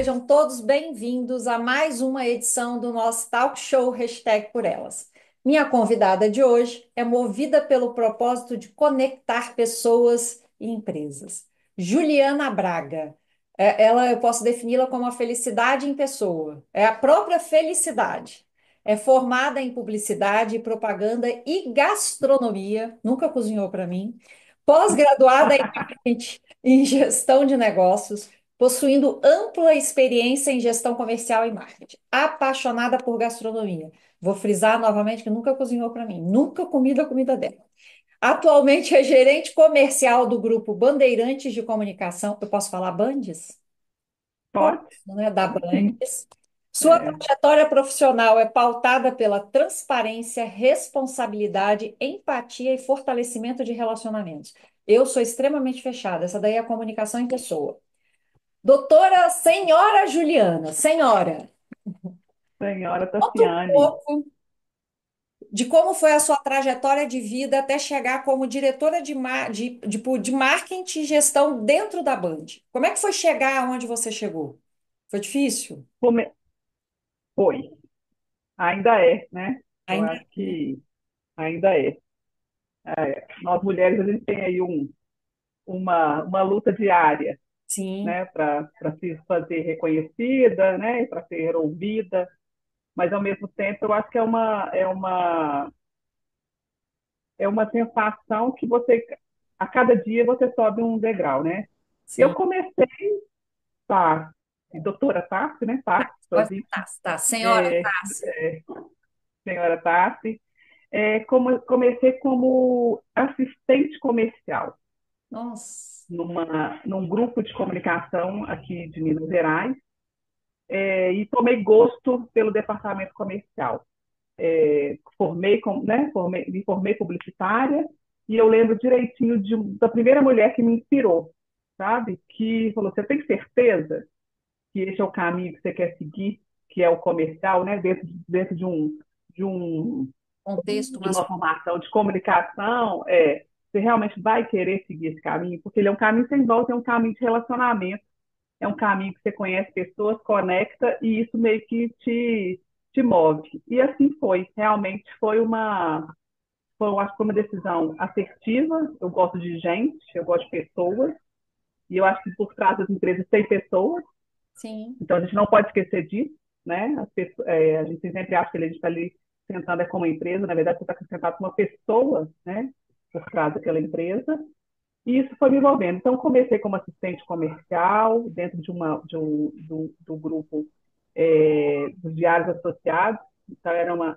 sejam todos bem-vindos a mais uma edição do nosso Talk Show por Elas. Minha convidada de hoje é movida pelo propósito de conectar pessoas e empresas. Juliana Braga. Eu posso defini-la como a felicidade em pessoa. É a própria felicidade. É formada em publicidade, propaganda e gastronomia. Nunca cozinhou para mim. Pós-graduada em marketing e gestão de negócios, possuindo ampla experiência em gestão comercial e marketing, apaixonada por gastronomia. Vou frisar novamente que nunca cozinhou para mim, nunca comi da comida dela. Atualmente é gerente comercial do grupo Bandeirantes de Comunicação. Eu posso falar Bandes? Posso, Pode, né? Da pode sim. Bandes. Sua É, trajetória profissional é pautada pela transparência, responsabilidade, empatia e fortalecimento de relacionamentos. Eu sou extremamente fechada, essa daí é a comunicação em pessoa. Doutora Senhora Juliana, senhora, senhora conta um Tassiane, pouco de como foi a sua trajetória de vida até chegar como diretora de marketing e gestão dentro da Band. Como é que foi chegar onde você chegou? Foi difícil? come... foi, ainda é, né? Eu Ainda acho que ainda é. Nós mulheres, a gente tem aí uma luta diária, sim, né? Para se fazer reconhecida, né? Para ser ouvida, mas ao mesmo tempo eu acho que é uma sensação que você, a cada dia você sobe um degrau, né? Eu sim. comecei, tá, doutora Tassi, né? Tassi, Tá, Sovite, tá. Senhora é, Tássia. senhora Tassi. Comecei como assistente comercial Nossa, num grupo de comunicação aqui de Minas Gerais, e tomei gosto pelo departamento comercial. Me formei publicitária e eu lembro direitinho da primeira mulher que me inspirou, sabe? Que falou: você tem certeza que esse é o caminho que você quer seguir, que é o comercial, né? Dentro de um contexto de uma masculino. formação de comunicação, você realmente vai querer seguir esse caminho, porque ele é um caminho sem volta, é um caminho de relacionamento, é um caminho que você conhece pessoas, conecta, e isso meio que te move. E assim foi, realmente eu acho que foi uma decisão assertiva, eu gosto de gente, eu gosto de pessoas, e eu acho que por trás das empresas tem pessoas, Sim, então a gente não pode esquecer disso, né? A gente sempre acha que a gente está ali sentado com uma empresa, na verdade você está sentado com uma pessoa, né? Por trás daquela empresa. E isso foi me envolvendo. Então comecei como assistente comercial dentro do grupo, dos Diários Associados. Então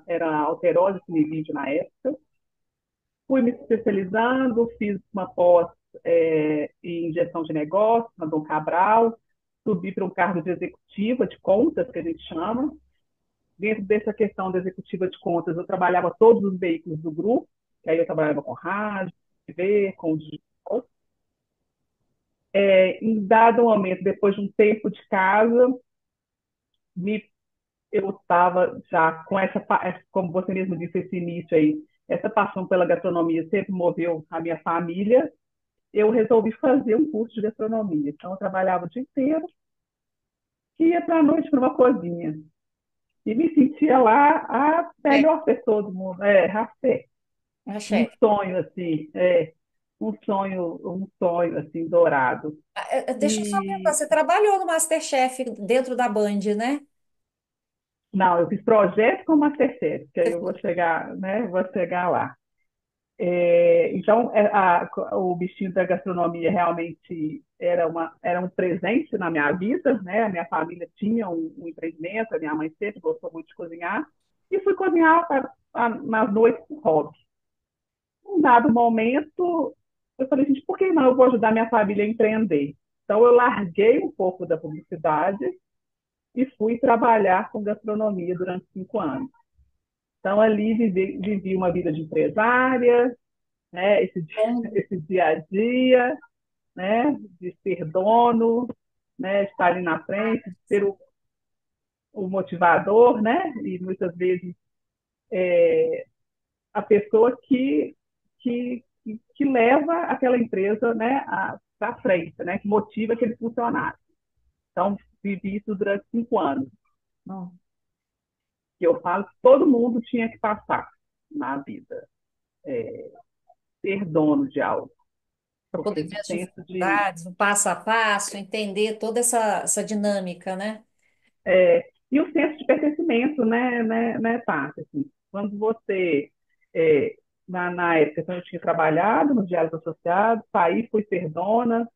era a Alterosa Cinevídeo na época. Fui me especializando, fiz uma pós em gestão de negócios na Dom Cabral, subi para um cargo de executiva de contas, que a gente chama. Dentro dessa questão da executiva de contas, eu trabalhava todos os veículos do grupo, que aí eu trabalhava com rádio, TV, com digital. Em dado momento, depois de um tempo de casa, me, eu estava já com como você mesmo disse, esse início aí, essa paixão pela gastronomia sempre moveu a minha família. Eu resolvi fazer um curso de gastronomia. Então, eu trabalhava o dia inteiro e ia para a noite para uma cozinha. E me sentia lá a é, melhor pessoa do mundo. Rafé. a Um chefe. sonho, assim, um sonho, assim, dourado. Deixa eu só perguntar, E, você trabalhou no MasterChef dentro da Band, né? não, eu fiz projeto com Masterchef, que aí eu vou chegar, né, vou chegar lá. Então, o bichinho da gastronomia realmente era um presente na minha vida, né? A minha família tinha um empreendimento, a minha mãe sempre gostou muito de cozinhar, e fui cozinhar nas noites por hobby. Num dado momento, eu falei, gente, por que não eu vou ajudar minha família a empreender? Então, eu larguei um pouco da publicidade e fui trabalhar com gastronomia durante 5 anos. Então, ali vivi uma vida de empresária, né? Bom, Esse dia a dia, né? De ser dono, né? De estar ali na frente, de ser o motivador, né? E muitas vezes a pessoa que leva aquela empresa, né? Para frente, né? Que motiva aquele funcionário. Então, vivi isso durante 5 anos, Não, que eu falo que todo mundo tinha que passar na vida, ser dono de algo, para porque poder esse ver as senso de dificuldades, o passo a passo, entender toda essa dinâmica, né? e o senso de pertencimento, né, Tati? Assim, quando você, na época, quando eu tinha trabalhado nos diários associados, saí, fui ser dona,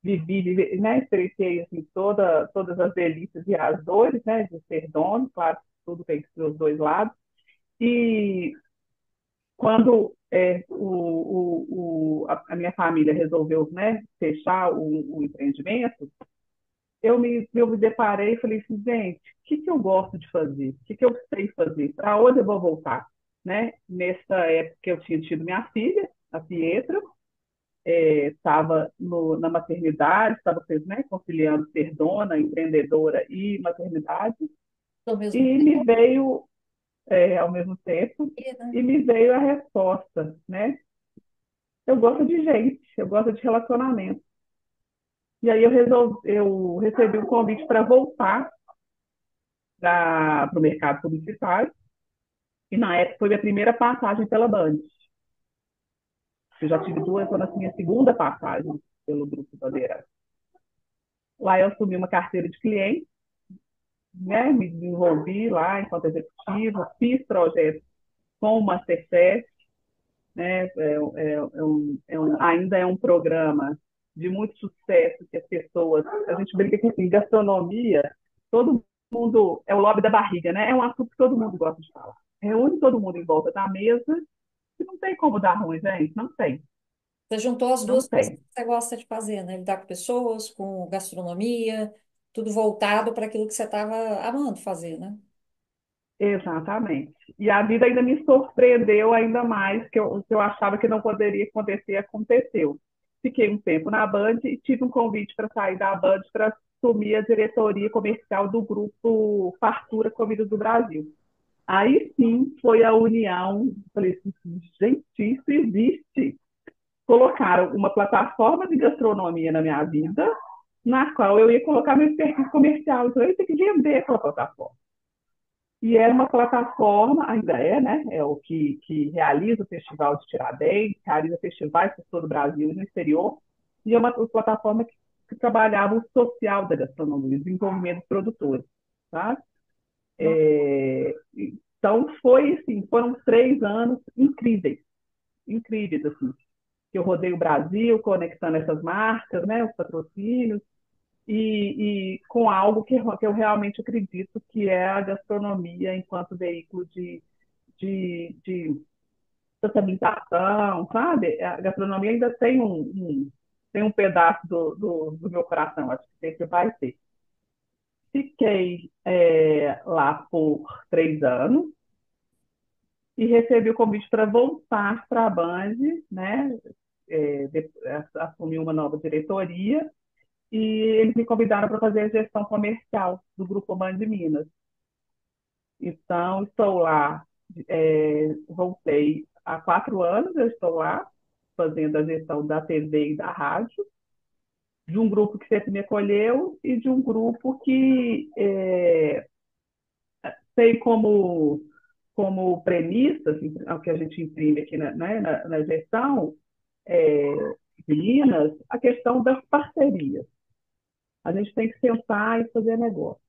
vivi, né, experienciei assim, todas as delícias e as dores, né, de ser dono, claro, tudo tem os dois lados. E quando a minha família resolveu, né, fechar o empreendimento, eu me deparei e falei assim, gente, o que eu gosto de fazer? O que eu sei fazer? Para onde eu vou voltar? Né? Nessa época eu tinha tido minha filha, a Pietra, estava na maternidade, estava, né, conciliando ser dona, empreendedora e maternidade, Do mesmo e me veio, ao mesmo tempo, tempo, né? e me veio a resposta, né? Eu gosto de gente, eu gosto de relacionamento. E aí eu recebi um convite para voltar para o mercado publicitário. E na época foi minha primeira passagem pela Band. Eu já tive duas, quando assim, a segunda passagem pelo Grupo Bandeira. Lá eu assumi uma carteira de cliente, né? Me desenvolvi lá enquanto executiva, fiz projetos com o Masterchef, né? Ainda é um programa de muito sucesso que as pessoas, a gente brinca que assim, gastronomia, todo mundo, é o lobby da barriga, né? É um assunto que todo mundo gosta de falar. Reúne todo mundo em volta da mesa e não tem como dar ruim, gente, não tem, Você juntou as não duas coisas que tem. você gosta de fazer, né? Lidar com pessoas, com gastronomia, tudo voltado para aquilo que você estava amando fazer, né? Exatamente. E a vida ainda me surpreendeu ainda mais, que eu achava que não poderia acontecer, aconteceu. Fiquei um tempo na Band e tive um convite para sair da Band para assumir a diretoria comercial do grupo Fartura Comidas do Brasil. Aí sim foi a união, falei assim, gente, isso existe. Colocaram uma plataforma de gastronomia na minha vida, na qual eu ia colocar meu perfil comercial. Então eu ia ter que vender aquela plataforma. E era uma plataforma, ainda é, né? É o que realiza o Festival de Tiradentes, realiza festivais por todo o Brasil e no exterior, e é uma plataforma que trabalhava o social da gastronomia, o desenvolvimento dos produtores, tá? Não, Então foi assim, foram 3 anos incríveis, incríveis assim, que eu rodei o Brasil conectando essas marcas, né, os patrocínios, e com algo que eu realmente acredito que é a gastronomia enquanto veículo de sociabilização, sabe? A gastronomia ainda tem um pedaço do meu coração, acho que sempre vai ter. Fiquei lá por 3 anos e recebi o convite para voltar para a Band, né? Assumir uma nova diretoria e eles me convidaram para fazer a gestão comercial do Grupo Band de Minas. Então, estou lá, voltei há 4 anos, eu estou lá fazendo a gestão da TV e da rádio, de um grupo que sempre me acolheu e de um grupo que tem como premissa, assim, o que a gente imprime aqui na gestão, é, de Minas, a questão das parcerias. A gente tem que sentar e fazer negócio,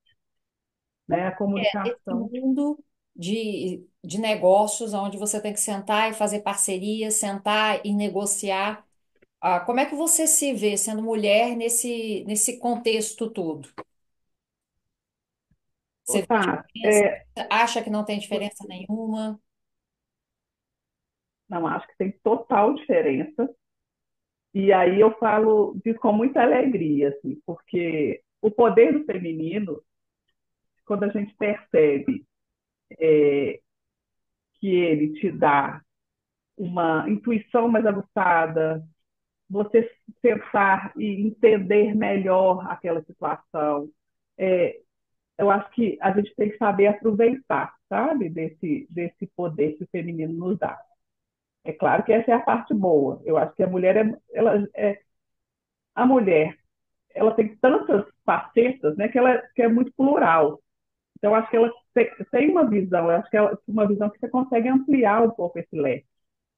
né? A esse comunicação. mundo de negócios, onde você tem que sentar e fazer parceria, sentar e negociar. Como é que você se vê sendo mulher nesse contexto todo? Você vê Tá, diferença? Acha que não tem diferença nenhuma? não acho que tem total diferença. E aí eu falo disso com muita alegria, assim, porque o poder do feminino, quando a gente percebe que ele te dá uma intuição mais aguçada, você pensar e entender melhor aquela situação, é, eu acho que a gente tem que saber aproveitar, sabe, desse poder que o feminino nos dá. É claro que essa é a parte boa. Eu acho que a mulher a mulher ela tem tantas facetas, né, que é muito plural. Então, acho que ela tem uma visão, eu acho que ela uma visão que você consegue ampliar um pouco esse leque,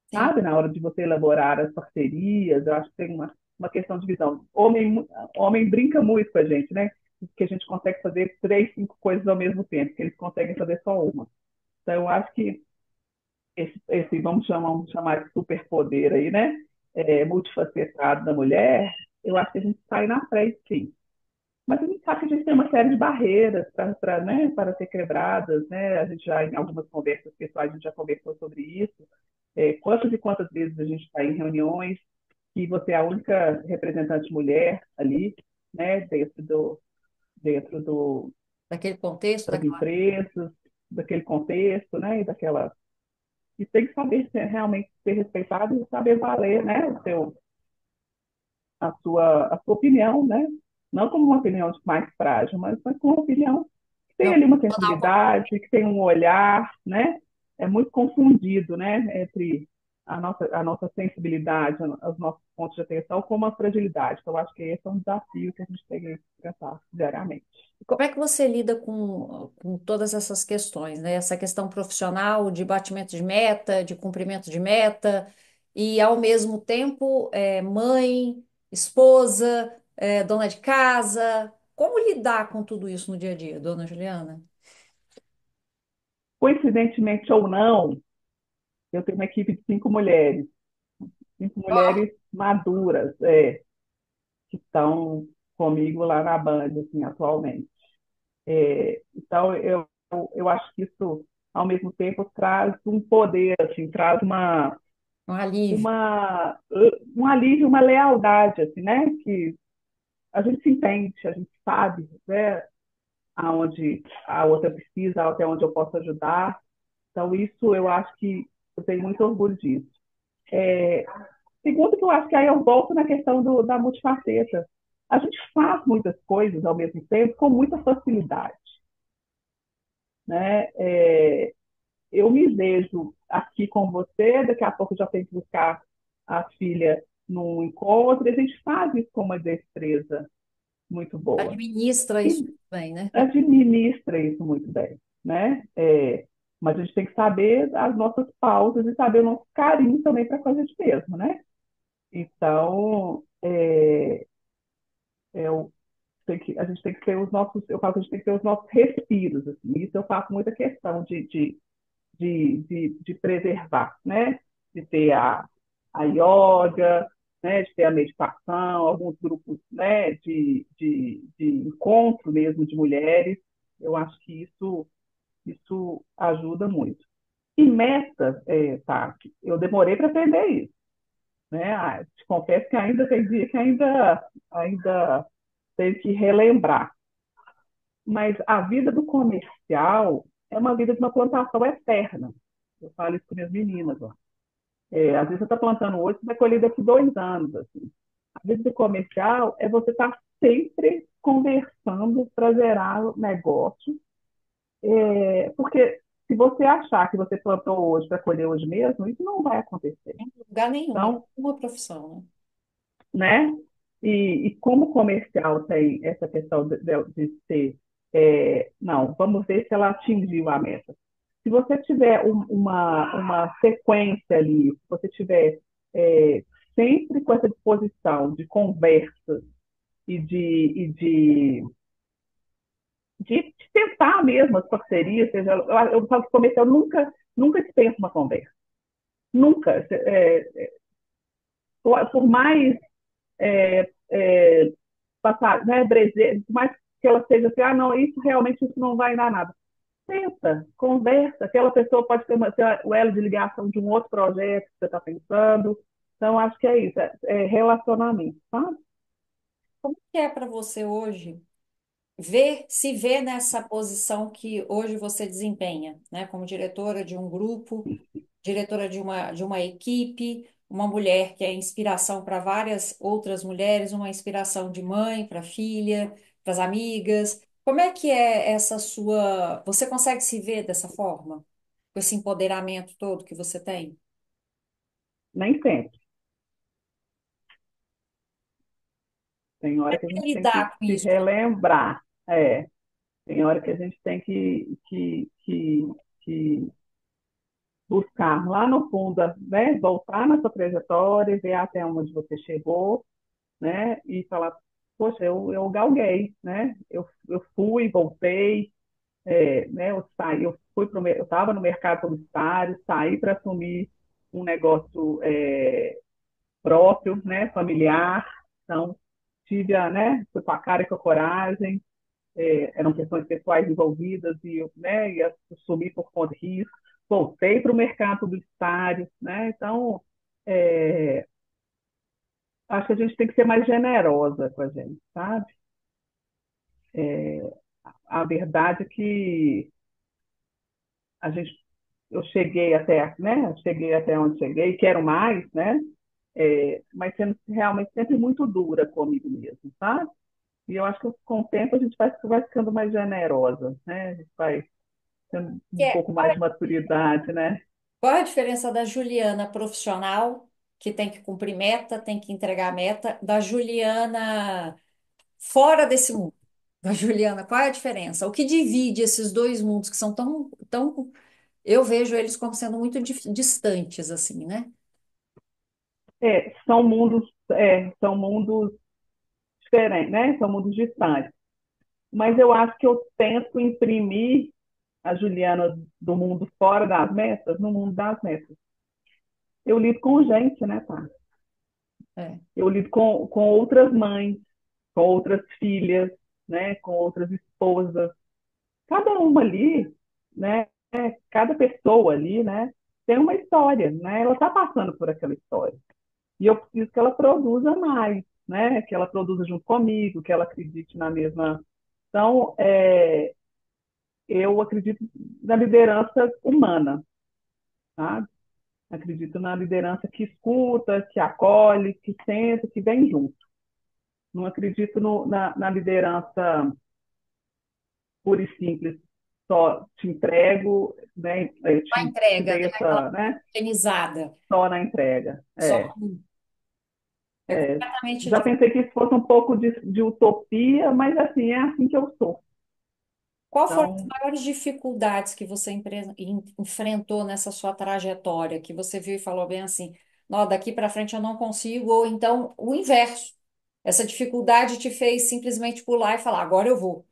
Sim. sabe? Na hora de você elaborar as parcerias, eu acho que tem uma questão de visão. Homem brinca muito com a gente, né? Que a gente consegue fazer três, cinco coisas ao mesmo tempo, que eles conseguem fazer só uma. Então, eu acho que vamos chamar de superpoder aí, né? Multifacetado da mulher, eu acho que a gente sai na frente, sim. Mas a gente sabe que a gente tem uma série de barreiras né, para ser quebradas, né? A gente já, em algumas conversas pessoais, a gente já conversou sobre isso. Quantas e quantas vezes a gente está em reuniões e você é a única representante mulher ali, né, dentro Daquele contexto, das daquela. empresas, daquele contexto, né, e tem que saber realmente ser respeitado e saber valer, né, a sua opinião, né? Não como uma opinião mais frágil, mas como uma opinião que tem Não, ali uma vou dar uma. sensibilidade, que tem um olhar, né? É muito confundido, né? Entre a nossa sensibilidade, os nossos pontos de atenção, com a fragilidade. Então, acho que esse é um desafio que a gente tem que pensar diariamente. Como é que você lida com todas essas questões, né? Essa questão profissional de batimento de meta, de cumprimento de meta, e ao mesmo tempo mãe, esposa, dona de casa. Como lidar com tudo isso no dia a dia, dona Juliana? Coincidentemente ou não, eu tenho uma equipe de cinco Ó, mulheres maduras, que estão comigo lá na Band, assim, atualmente. Então, eu acho que isso, ao mesmo tempo, traz um poder, assim, traz um alívio. uma, um alívio, uma lealdade, assim, né? Que a gente se entende, a gente sabe, né? Aonde a outra precisa, até onde eu posso ajudar. Então, isso eu acho que eu tenho muito orgulho disso. É, Segundo, que eu acho que aí eu volto na questão da multifaceta. A gente faz muitas coisas ao mesmo tempo com muita facilidade, né? Eu me vejo aqui com você, daqui a pouco já tenho que buscar a filha num encontro, e a gente faz isso com uma destreza muito boa. Administra E isso bem, né? administra isso muito bem, né? Mas a gente tem que saber as nossas pausas e saber o nosso carinho também para a coisa de mesmo, né? Então, a gente tem que ter os nossos, eu falo que a gente tem que ter os nossos respiros, assim. Isso eu faço muita questão de preservar, né? De ter a yoga, né? De ter a meditação, alguns grupos, né? De encontro mesmo de mulheres. Eu acho que isso ajuda muito. E meta, Tati, eu demorei para aprender isso, né? Te confesso que ainda tem dia que ainda tenho que relembrar. Mas a vida do comercial é uma vida de uma plantação eterna. Eu falo isso com minhas meninas. Ó. Às vezes você está plantando hoje, você vai colher daqui 2 anos. Assim. A vida do comercial é você estar sempre conversando para gerar negócio. Porque se você achar que você plantou hoje para colher hoje mesmo, isso não vai acontecer. Em lugar nenhum, Então, uma profissão, né? né? E como o comercial tem essa questão de ser, não, vamos ver se ela atingiu a meta. Se você tiver uma sequência ali, se você tiver sempre com essa disposição de conversas e de tentar mesmo as parcerias, seja, eu falo que o comercial nunca dispensa uma conversa. Nunca. Por mais é, é, passar, né, brejeira, por mais que ela seja assim, não, isso não vai dar nada. Senta, conversa, aquela pessoa pode ter o elo de ligação de um outro projeto que você está pensando. Então, acho que é isso, é relacionamento, sabe? Como que é para você hoje se ver nessa posição que hoje você desempenha, né? Como diretora de um grupo, diretora de uma equipe, uma mulher que é inspiração para várias outras mulheres, uma inspiração de mãe para filha, para as amigas. Como é que é essa sua. Você consegue se ver dessa forma? Com esse empoderamento todo que você tem? Nem sempre. Tem hora que a gente tem que Lidar com se isso. relembrar. É, tem hora que a gente tem que buscar lá no fundo, né? Voltar na sua trajetória, ver até onde você chegou, né? E falar, poxa, eu galguei, né? Eu fui, voltei, né? Eu saí, eu estava no mercado publicitário, saí para assumir um negócio próprio, né? Familiar, então tive né? Fui com a cara e com a coragem, eram questões pessoais envolvidas e eu, né? Ia assumir por conta disso. Voltei para o mercado publicitário, né? Então é, acho que a gente tem que ser mais generosa com a gente, sabe? A verdade é que a gente, eu cheguei até, né? Cheguei até onde cheguei, quero mais, né? Mas sendo realmente sempre muito dura comigo mesmo, sabe? E eu acho que com o tempo a gente vai ficando mais generosa, né? A gente vai tendo Que um é, pouco mais de maturidade, né? qual é a diferença da Juliana profissional, que tem que cumprir meta, tem que entregar meta, da Juliana fora desse mundo? Da Juliana, qual é a diferença? O que divide esses dois mundos que são tão, eu vejo eles como sendo muito distantes, assim, né? São mundos diferentes, né? São mundos distantes. Mas eu acho que eu tento imprimir a Juliana do mundo fora das metas no mundo das metas. Eu lido com gente, né, tá? É. Eu lido com outras mães, com outras filhas, né, com outras esposas. Cada uma ali, né, cada pessoa ali, né, tem uma história, né? Ela está passando por aquela história. E eu preciso que ela produza mais, né? Que ela produza junto comigo, que ela acredite na mesma. Então, eu acredito na liderança humana, tá? Acredito na liderança que escuta, que acolhe, que senta, que vem junto. Não acredito na liderança pura e simples, só te entrego, né? Eu A te entrega, dei né? Aquela essa, né? organizada, Só na entrega. só é completamente Já pensei que isso fosse um pouco de utopia, mas assim, é assim que eu sou. Qual foram as Então, maiores dificuldades que você enfrentou nessa sua trajetória, que você viu e falou bem assim, não, daqui para frente eu não consigo, ou então o inverso. Essa dificuldade te fez simplesmente pular e falar, agora eu vou.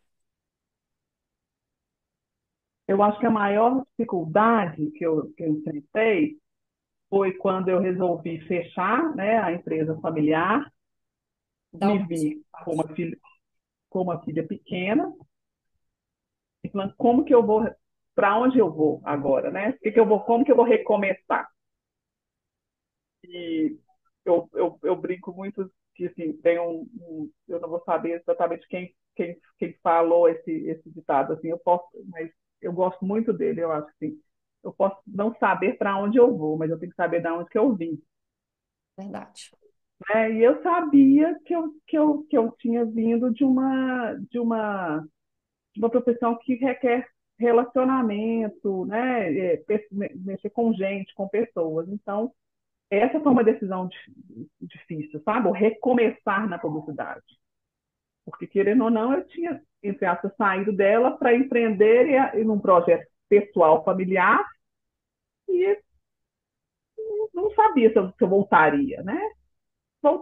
eu acho que a maior dificuldade que eu enfrentei foi quando eu resolvi fechar, né, a empresa familiar, Dá o me próximo vi passo. com uma filha pequena, e falando como que eu vou, para onde eu vou agora, né? Como que eu vou recomeçar? E eu brinco muito que assim, tem eu não vou saber exatamente quem falou esse ditado, assim, eu posso, mas eu gosto muito dele, eu acho assim, eu posso não saber para onde eu vou, mas eu tenho que saber de onde que eu vim. Verdade. E eu sabia que eu tinha vindo de uma profissão que requer relacionamento, né? Mexer com gente, com pessoas. Então, essa foi uma decisão difícil, sabe? O recomeçar na publicidade. Porque, querendo ou não, eu tinha, entre aspas, saído dela para empreender e num projeto pessoal, familiar, e não sabia se eu voltaria, né?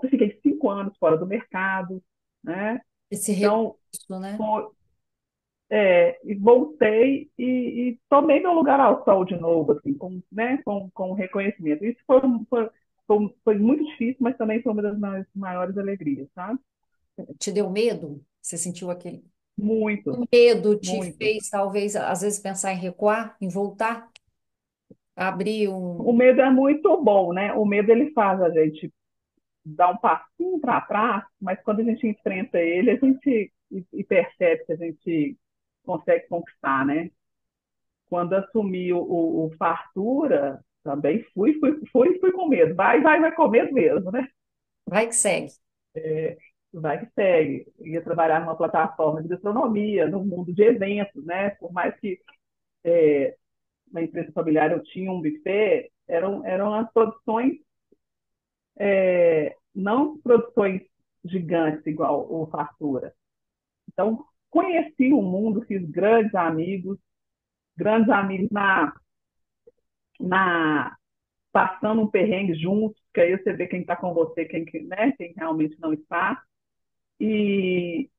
Fiquei 5 anos fora do mercado, né? Esse Então, recurso, né? foi, e voltei e tomei meu lugar ao sol de novo, assim, com reconhecimento. Isso foi muito difícil, mas também foi uma das maiores alegrias, sabe? Te deu medo? Você sentiu aquele Muito, o medo te muito. fez, talvez, às vezes, pensar em recuar, em voltar, abrir O um. medo é muito bom, né? O medo ele faz a gente dar um passinho para trás, mas quando a gente enfrenta ele, a gente e percebe que a gente consegue conquistar, né? Quando assumi o fartura, também fui com medo. Vai com medo mesmo, né? Vai que segue. Vai que segue. Ia trabalhar numa plataforma de gastronomia, no mundo de eventos, né? Por mais que na empresa familiar eu tinha um buffet, eram as produções, não produções gigantes igual o Fartura. Então, conheci o mundo, fiz grandes amigos na passando um perrengue juntos, que aí você vê quem está com você, né, quem realmente não está. E,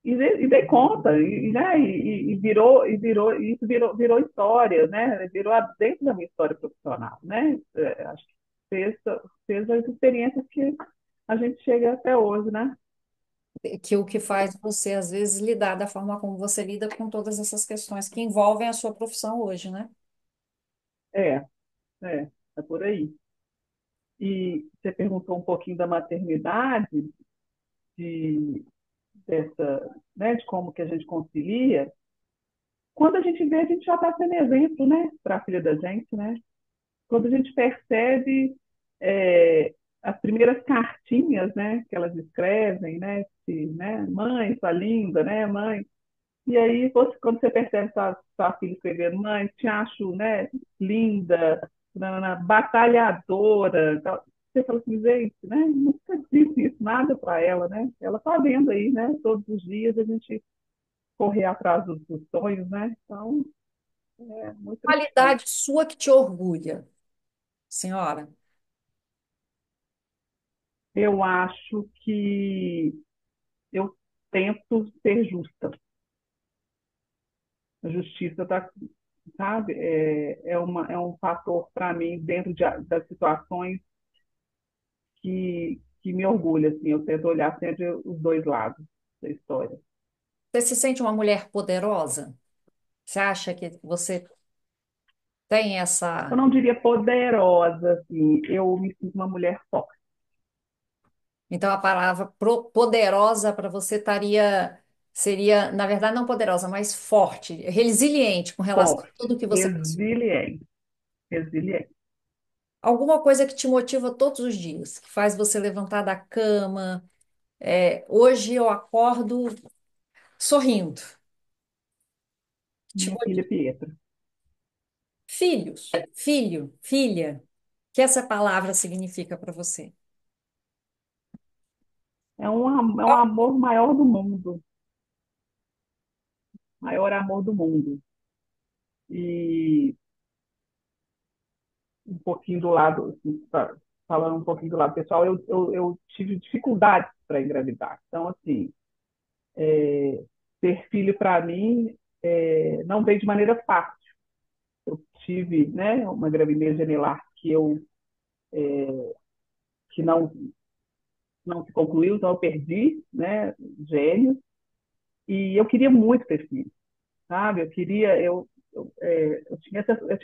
e dei conta, né, e isso virou história, né, virou dentro da minha história profissional, né, acho que fez as experiências que a gente chega até hoje, né. Que o que faz você, às vezes, lidar da forma como você lida com todas essas questões que envolvem a sua profissão hoje, né? É, é por aí. E você perguntou um pouquinho da maternidade, de, né, de como que a gente concilia. Quando a gente vê, a gente já está sendo exemplo, né, para a filha da gente, né? Quando a gente percebe as primeiras cartinhas, né, que elas escrevem, né, né, mãe, sua linda, né, mãe. E aí, quando você percebe sua filha escrevendo, mãe, te acho, né, linda, batalhadora, tal. Você fala assim, gente, né, nunca disse isso, nada para ela, né? Ela está vendo aí, né, todos os dias a gente correr atrás dos sonhos, né? Então, é muito gratificante. Qualidade sua que te orgulha, senhora. Eu acho que eu tento ser justa. A justiça tá, sabe, é um fator para mim dentro das situações que me orgulha. Assim, eu tento olhar sempre os dois lados da história. Você se sente uma mulher poderosa? Você acha que você tem Eu essa. não diria poderosa, assim, eu me sinto uma mulher forte, Então, a palavra poderosa para você estaria. Seria, na verdade, não poderosa, mas forte, resiliente com relação a tudo que você passou. resiliente, resiliente. Alguma coisa que te motiva todos os dias, que faz você levantar da cama. Hoje eu acordo sorrindo. Te Minha filha motiva. Pietra. Filhos, filho, filha, o que essa palavra significa para você? É um amor maior do mundo, maior amor do mundo. E um pouquinho do lado, assim, falando um pouquinho do lado pessoal, eu tive dificuldades para engravidar. Então, assim, ter filho para mim não veio de maneira fácil. Eu tive, né, uma gravidez gemelar que não se concluiu, então eu perdi, né, gêmeos, e eu queria muito ter filho, sabe? Eu tinha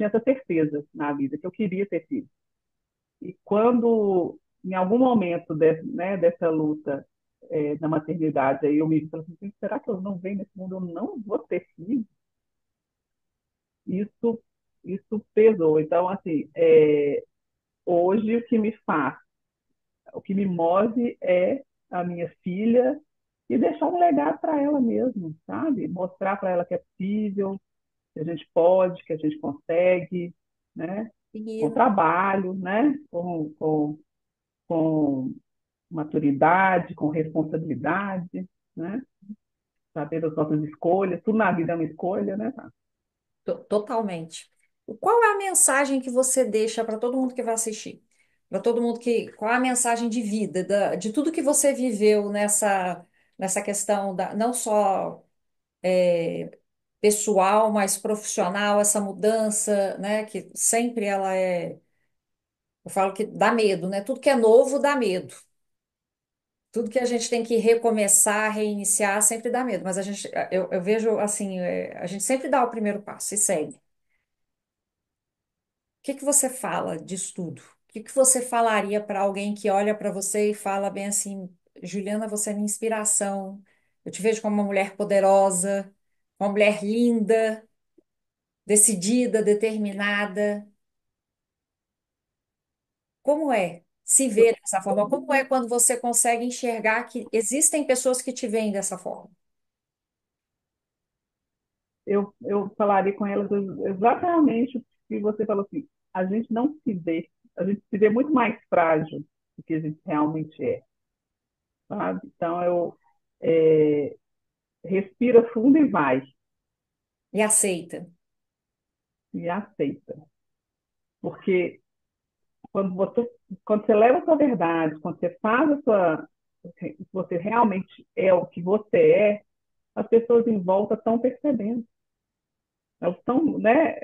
essa certeza na vida que eu queria ter filho. E quando, em algum momento né, dessa luta da maternidade, aí eu me falei assim, será que eu não venho nesse mundo, eu não vou ter filho? Isso, isso pesou. Então, assim, hoje o que me move é a minha filha e deixar um legado para ela mesmo, sabe? Mostrar para ela que é possível, que a gente pode, que a gente consegue, né? Com Menina, trabalho, né? Com maturidade, com responsabilidade, né? Saber das nossas escolhas, tudo na vida é uma escolha, né? totalmente. Qual é a mensagem que você deixa para todo mundo que vai assistir? Para todo mundo que. Qual é a mensagem de vida, de tudo que você viveu nessa questão da, não só pessoal, mas profissional, essa mudança, né? Que sempre ela é. Eu falo que dá medo, né? Tudo que é novo dá medo. Tudo que a gente tem que recomeçar, reiniciar, sempre dá medo. Mas eu vejo assim, a gente sempre dá o primeiro passo e segue. O que que você fala disso tudo? O que que você falaria para alguém que olha para você e fala bem assim, Juliana, você é minha inspiração. Eu te vejo como uma mulher poderosa, uma mulher linda, decidida, determinada. Como é se ver dessa forma? Como é quando você consegue enxergar que existem pessoas que te veem dessa forma? Eu falaria com elas exatamente o que você falou assim, a gente não se vê, a gente se vê muito mais frágil do que a gente realmente é. sabe? Então, é, respira fundo e vai, E aceita. e aceita. Porque quando você, quando você leva a sua verdade, quando você faz a sua, você realmente é o que você é, as pessoas em volta estão percebendo. Elas estão, né?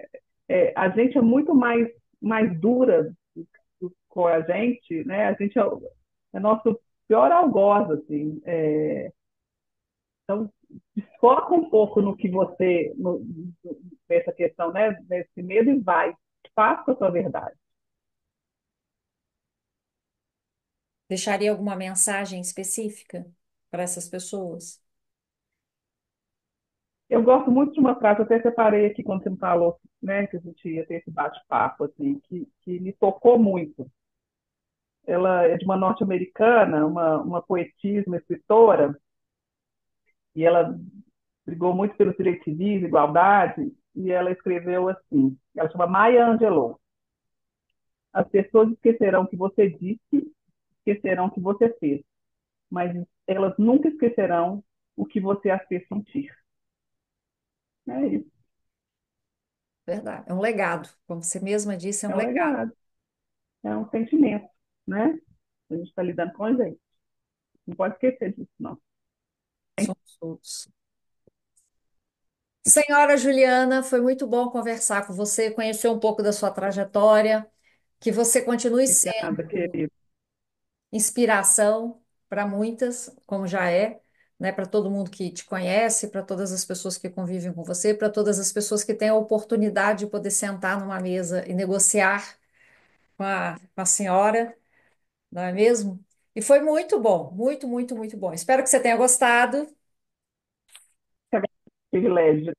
A gente é muito mais dura com a gente, né? A gente é nosso pior algoz, assim. Então, foca um pouco no que você, nessa questão, né? Nesse medo e vai, faça a sua verdade. Deixaria alguma mensagem específica para essas pessoas? Eu gosto muito de uma frase, eu até separei aqui quando você me falou, né, que a gente ia ter esse bate-papo, assim, que me tocou muito. Ela é de uma norte-americana, uma poetisa, uma escritora, e ela brigou muito pelos direitos civis, igualdade, e ela escreveu assim, ela chama Maya Angelou. As pessoas esquecerão o que você disse, esquecerão o que você fez, mas elas nunca esquecerão o que você as fez sentir. É isso, Verdade. É um legado. Como você mesma disse, é um é um legado. legado, é um sentimento, né? A gente está lidando com a gente. Não pode esquecer disso, não. Somos todos. Senhora Juliana, foi muito bom conversar com você, conhecer um pouco da sua trajetória, que você continue Obrigada, sendo querido. inspiração para muitas, como já é, né, para todo mundo que te conhece, para todas as pessoas que convivem com você, para todas as pessoas que têm a oportunidade de poder sentar numa mesa e negociar com a senhora, não é mesmo? E foi muito bom, muito, muito, muito bom. Espero que você tenha gostado. Privilégio.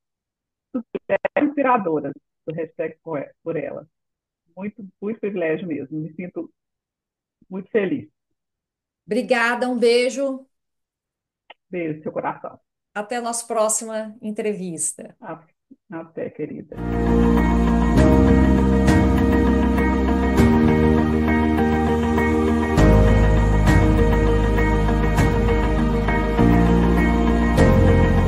É inspiradora do hashtag por ela. Muito, muito privilégio mesmo. Me sinto muito feliz. Obrigada, um beijo. Beijo, seu coração. Até a nossa próxima entrevista. Até, querida.